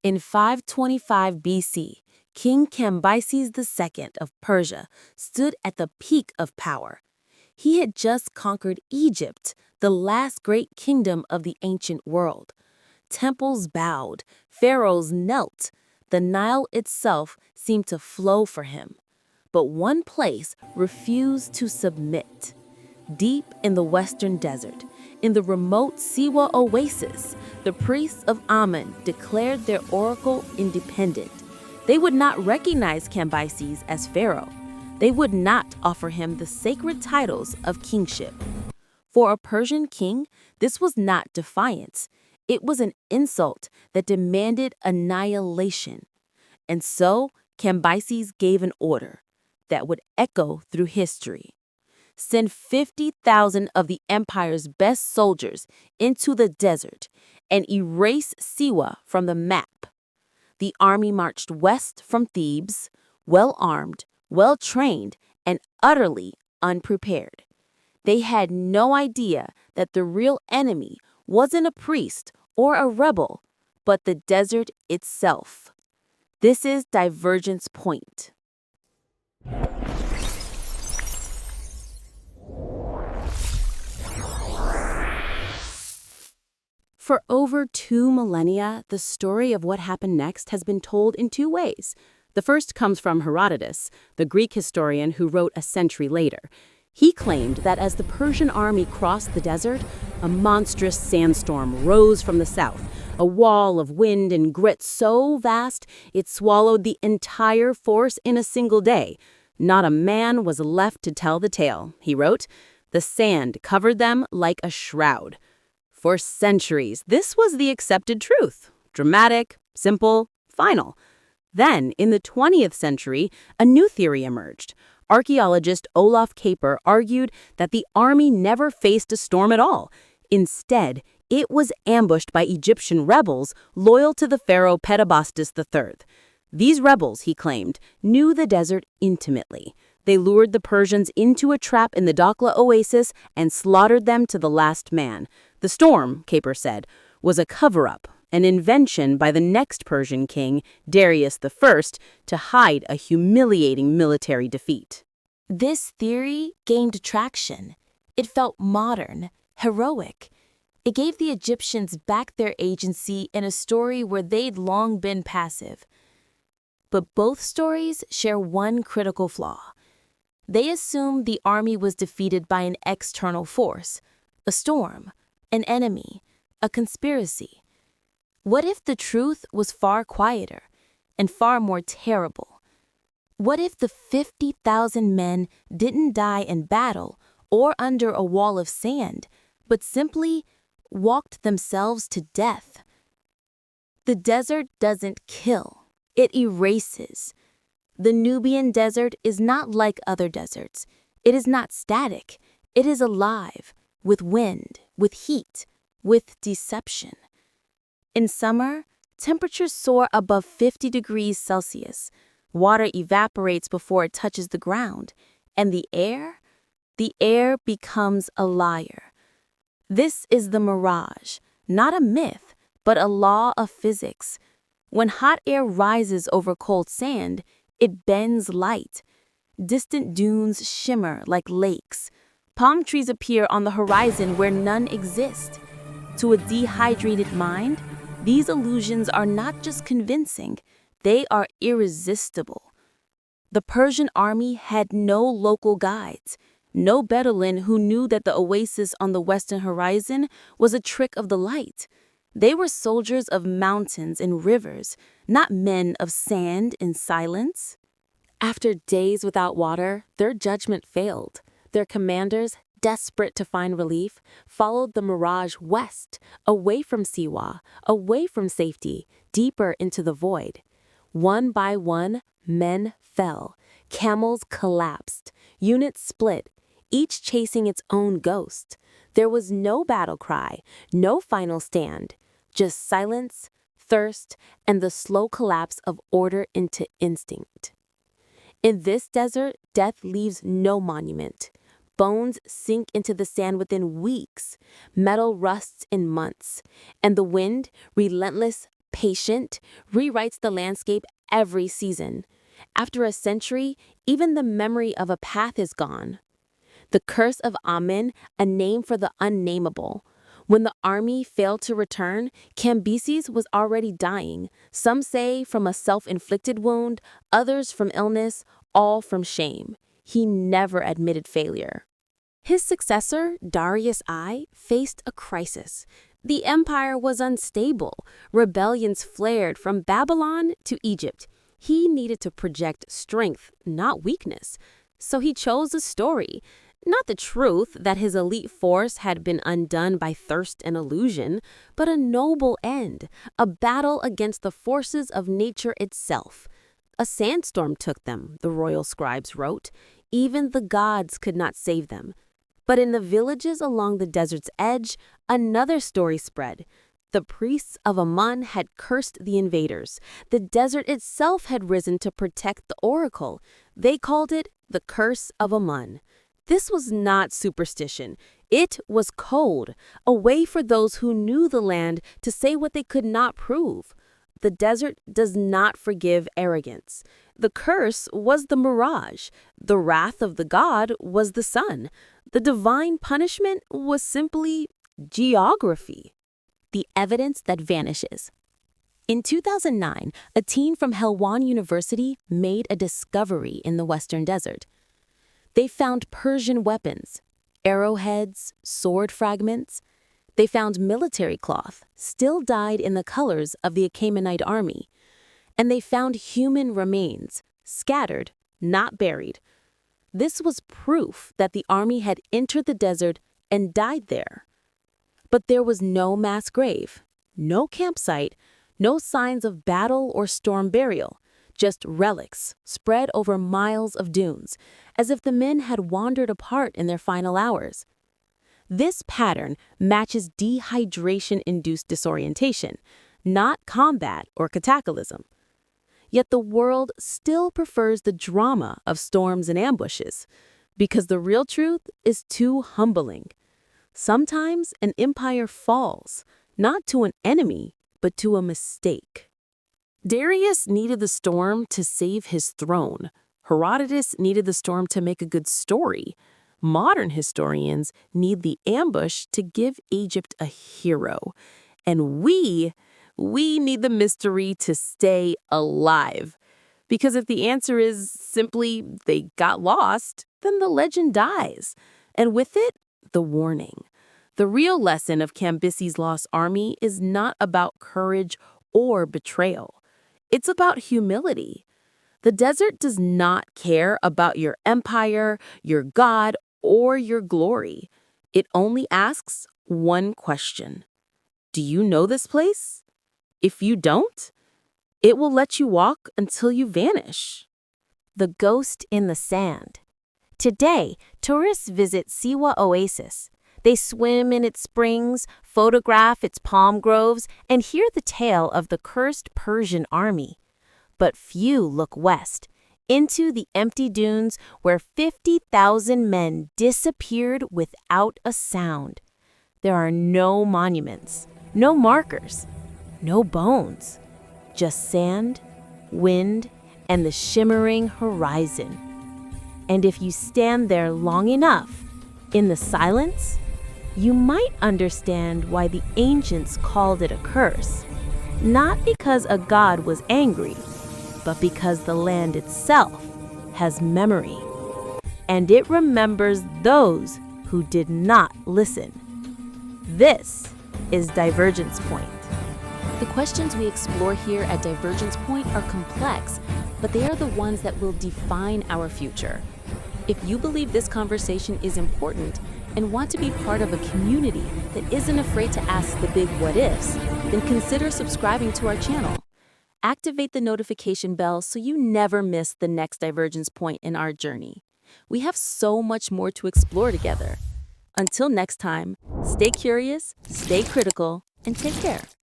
In 525 BC, King Cambyses II of Persia stood at the peak of power. He had just conquered Egypt, the last great kingdom of the ancient world. Temples bowed, pharaohs knelt. The Nile itself seemed to flow for him. But one place refused to submit. Deep in the western desert, in the remote Siwa oasis, the priests of Amun declared their oracle independent. They would not recognize Cambyses as pharaoh. They would not offer him the sacred titles of kingship. For a Persian king, this was not defiance. It was an insult that demanded annihilation. And so, Cambyses gave an order that would echo through history. Send 50,000 of the empire's best soldiers into the desert and erase Siwa from the map. The army marched west from Thebes, well-armed, well-trained, and utterly unprepared. They had no idea that the real enemy wasn't a priest or a rebel, but the desert itself. This is Divergence Point. For over 2 millennia, the story of what happened next has been told in 2 ways. The first comes from Herodotus, the Greek historian who wrote a century later. He claimed that as the Persian army crossed the desert, a monstrous sandstorm rose from the south, a wall of wind and grit so vast it swallowed the entire force in a single day. Not a man was left to tell the tale, he wrote. The sand covered them like a shroud. For centuries, this was the accepted truth. Dramatic, simple, final. Then, in the 20th century, a new theory emerged. Archaeologist Olaf Kaper argued that the army never faced a storm at all. Instead, it was ambushed by Egyptian rebels loyal to the pharaoh Petabostis III. These rebels, he claimed, knew the desert intimately. They lured the Persians into a trap in the Dakhla oasis and slaughtered them to the last man. The storm, Kaper said, was a cover-up, an invention by the next Persian king, Darius I, to hide a humiliating military defeat. This theory gained traction. It felt modern, heroic. It gave the Egyptians back their agency in a story where they'd long been passive. But both stories share one critical flaw. They assume the army was defeated by an external force, a storm, an enemy, a conspiracy. What if the truth was far quieter and far more terrible? What if the 50,000 men didn't die in battle or under a wall of sand, but simply walked themselves to death? The desert doesn't kill, it erases. The Nubian desert is not like other deserts. It is not static. It is alive, with wind, with heat, with deception. In summer, temperatures soar above 50 degrees Celsius. Water evaporates before it touches the ground. And the air becomes a liar. This is the mirage, not a myth, but a law of physics. When hot air rises over cold sand, it bends light. Distant dunes shimmer like lakes. Palm trees appear on the horizon where none exist. To a dehydrated mind, these illusions are not just convincing, they are irresistible. The Persian army had no local guides, no Bedouin who knew that the oasis on the western horizon was a trick of the light. They were soldiers of mountains and rivers, not men of sand and silence. After days without water, their judgment failed. Their commanders, desperate to find relief, followed the mirage west, away from Siwa, away from safety, deeper into the void. One by one, men fell. Camels collapsed. Units split, each chasing its own ghost. There was no battle cry, no final stand, just silence, thirst, and the slow collapse of order into instinct. In this desert, death leaves no monument. Bones sink into the sand within weeks. Metal rusts in months. And the wind, relentless, patient, rewrites the landscape every season. After a century, even the memory of a path is gone. The curse of Amen, a name for the unnameable. When the army failed to return, Cambyses was already dying. Some say from a self-inflicted wound, others from illness, all from shame. He never admitted failure. His successor, Darius I, faced a crisis. The empire was unstable. Rebellions flared from Babylon to Egypt. He needed to project strength, not weakness. So he chose a story. Not the truth that his elite force had been undone by thirst and illusion, but a noble end, a battle against the forces of nature itself. A sandstorm took them, the royal scribes wrote. Even the gods could not save them. But in the villages along the desert's edge, another story spread. The priests of Amun had cursed the invaders. The desert itself had risen to protect the oracle. They called it the Curse of Amun. This was not superstition. It was code, a way for those who knew the land to say what they could not prove. The desert does not forgive arrogance. The curse was the mirage. The wrath of the god was the sun. The divine punishment was simply geography. The evidence that vanishes. In 2009, a teen from Helwan University made a discovery in the Western Desert. They found Persian weapons, arrowheads, sword fragments. They found military cloth, still dyed in the colors of the Achaemenid army. And they found human remains, scattered, not buried. This was proof that the army had entered the desert and died there. But there was no mass grave, no campsite, no signs of battle or storm burial, just relics spread over miles of dunes, as if the men had wandered apart in their final hours. This pattern matches dehydration-induced disorientation, not combat or cataclysm. Yet the world still prefers the drama of storms and ambushes, because the real truth is too humbling. Sometimes an empire falls, not to an enemy, but to a mistake. Darius needed the storm to save his throne. Herodotus needed the storm to make a good story. Modern historians need the ambush to give Egypt a hero. And we need the mystery to stay alive. Because if the answer is simply they got lost, then the legend dies. And with it, the warning. The real lesson of Cambyses' lost army is not about courage or betrayal. It's about humility. The desert does not care about your empire, your god, or your glory. It only asks one question. Do you know this place? If you don't, it will let you walk until you vanish. The ghost in the sand. Today, tourists visit Siwa Oasis. They swim in its springs, photograph its palm groves, and hear the tale of the cursed Persian army. But few look west, into the empty dunes where 50,000 men disappeared without a sound. There are no monuments, no markers, no bones, just sand, wind, and the shimmering horizon. And if you stand there long enough, in the silence, you might understand why the ancients called it a curse. Not because a god was angry, but because the land itself has memory. And it remembers those who did not listen. This is Divergence Point. The questions we explore here at Divergence Point are complex, but they are the ones that will define our future. If you believe this conversation is important and want to be part of a community that isn't afraid to ask the big what-ifs, then consider subscribing to our channel. Activate the notification bell so you never miss the next divergence point in our journey. We have so much more to explore together. Until next time, stay curious, stay critical, and take care.